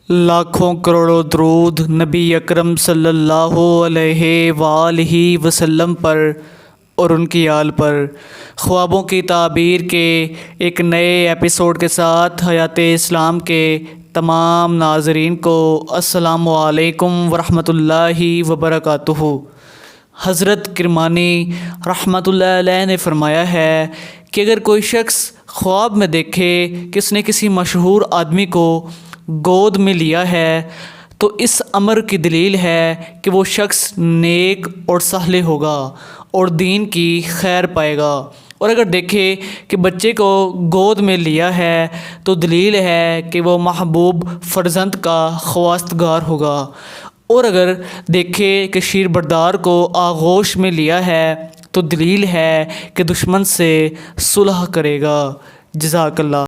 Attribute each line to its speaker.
Speaker 1: لاکھوں کروڑوں درود نبی اکرم صلی اللہ علیہ وآلہ وسلم پر اور ان کی آل پر۔ خوابوں کی تعبیر کے ایک نئے ایپیسوڈ کے ساتھ حیات اسلام کے تمام ناظرین کو السلام علیکم ورحمۃ اللہ وبرکاتہ۔ حضرت کرمانی رحمۃ اللہ علیہ نے فرمایا ہے کہ اگر کوئی شخص خواب میں دیکھے کہ اس نے کسی مشہور آدمی کو گود میں لیا ہے تو اس امر کی دلیل ہے کہ وہ شخص نیک اور صالح ہوگا اور دین کی خیر پائے گا، اور اگر دیکھے کہ بچے کو گود میں لیا ہے تو دلیل ہے کہ وہ محبوب فرزند کا خواستگار ہوگا، اور اگر دیکھے کہ شیر بردار کو آغوش میں لیا ہے تو دلیل ہے کہ دشمن سے صلح کرے گا۔ جزاک اللہ۔